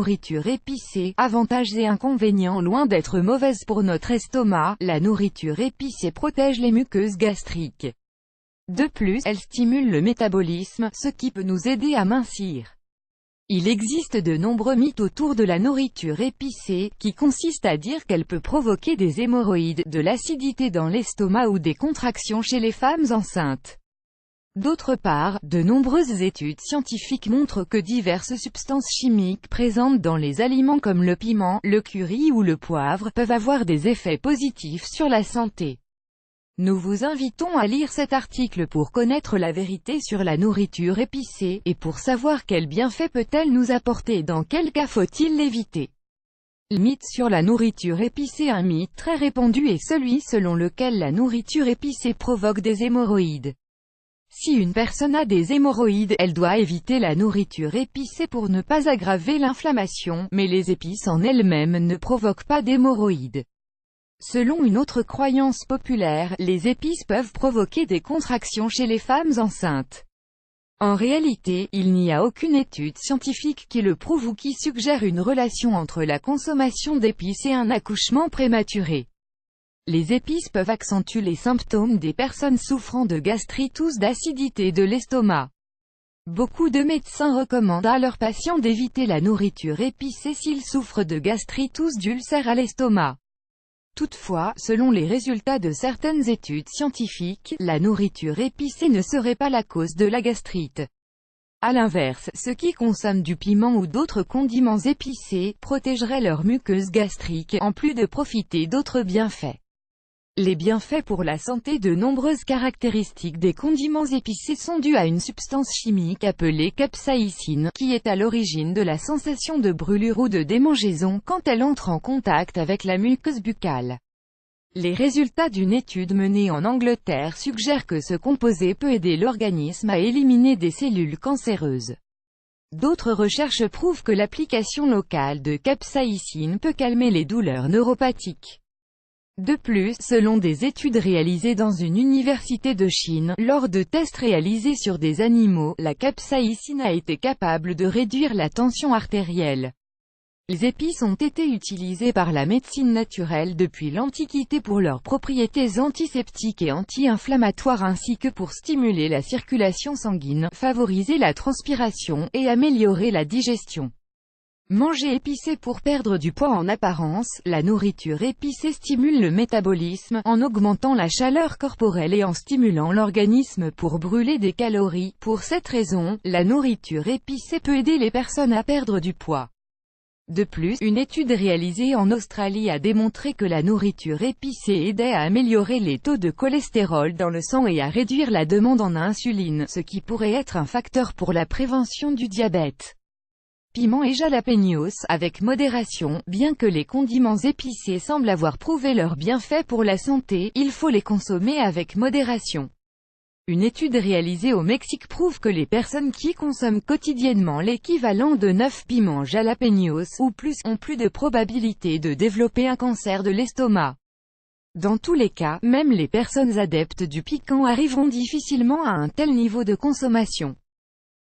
nourriture épicée. Avantages et inconvénients. Loin d'être mauvaise pour notre estomac, la nourriture épicée protège les muqueuses gastriques. De plus, elle stimule le métabolisme, ce qui peut nous aider à mincir. Il existe de nombreux mythes autour de la nourriture épicée, qui consistent à dire qu'elle peut provoquer des hémorroïdes, de l'acidité dans l'estomac ou des contractions chez les femmes enceintes. D'autre part, de nombreuses études scientifiques montrent que diverses substances chimiques présentes dans les aliments comme le piment, le curry ou le poivre, peuvent avoir des effets positifs sur la santé. Nous vous invitons à lire cet article pour connaître la vérité sur la nourriture épicée, et pour savoir quels bienfaits peut-elle nous apporter et dans quel cas faut-il l'éviter. Le mythe sur la nourriture épicée. Un mythe très répandu est celui selon lequel la nourriture épicée provoque des hémorroïdes. Si une personne a des hémorroïdes, elle doit éviter la nourriture épicée pour ne pas aggraver l'inflammation, mais les épices en elles-mêmes ne provoquent pas d'hémorroïdes. Selon une autre croyance populaire, les épices peuvent provoquer des contractions chez les femmes enceintes. En réalité, il n'y a aucune étude scientifique qui le prouve ou qui suggère une relation entre la consommation d'épices et un accouchement prématuré. Les épices peuvent accentuer les symptômes des personnes souffrant de gastrite ou d'acidité de l'estomac. Beaucoup de médecins recommandent à leurs patients d'éviter la nourriture épicée s'ils souffrent de gastrite ou d'ulcères à l'estomac. Toutefois, selon les résultats de certaines études scientifiques, la nourriture épicée ne serait pas la cause de la gastrite. À l'inverse, ceux qui consomment du piment ou d'autres condiments épicés, protégeraient leur muqueuse gastrique, en plus de profiter d'autres bienfaits. Les bienfaits pour la santé. De nombreuses caractéristiques des condiments épicés sont dues à une substance chimique appelée capsaïcine, qui est à l'origine de la sensation de brûlure ou de démangeaison quand elle entre en contact avec la muqueuse buccale. Les résultats d'une étude menée en Angleterre suggèrent que ce composé peut aider l'organisme à éliminer des cellules cancéreuses. D'autres recherches prouvent que l'application locale de capsaïcine peut calmer les douleurs neuropathiques. De plus, selon des études réalisées dans une université de Chine, lors de tests réalisés sur des animaux, la capsaïcine a été capable de réduire la tension artérielle. Les épices ont été utilisées par la médecine naturelle depuis l'Antiquité pour leurs propriétés antiseptiques et anti-inflammatoires ainsi que pour stimuler la circulation sanguine, favoriser la transpiration, et améliorer la digestion. Manger épicé pour perdre du poids. En apparence, la nourriture épicée stimule le métabolisme, en augmentant la chaleur corporelle et en stimulant l'organisme pour brûler des calories. Pour cette raison, la nourriture épicée peut aider les personnes à perdre du poids. De plus, une étude réalisée en Australie a démontré que la nourriture épicée aidait à améliorer les taux de cholestérol dans le sang et à réduire la demande en insuline, ce qui pourrait être un facteur pour la prévention du diabète. Piment et jalapeños, avec modération. Bien que les condiments épicés semblent avoir prouvé leurs bienfaits pour la santé, il faut les consommer avec modération. Une étude réalisée au Mexique prouve que les personnes qui consomment quotidiennement l'équivalent de 9 piments jalapeños ou plus ont plus de probabilité de développer un cancer de l'estomac. Dans tous les cas, même les personnes adeptes du piquant arriveront difficilement à un tel niveau de consommation.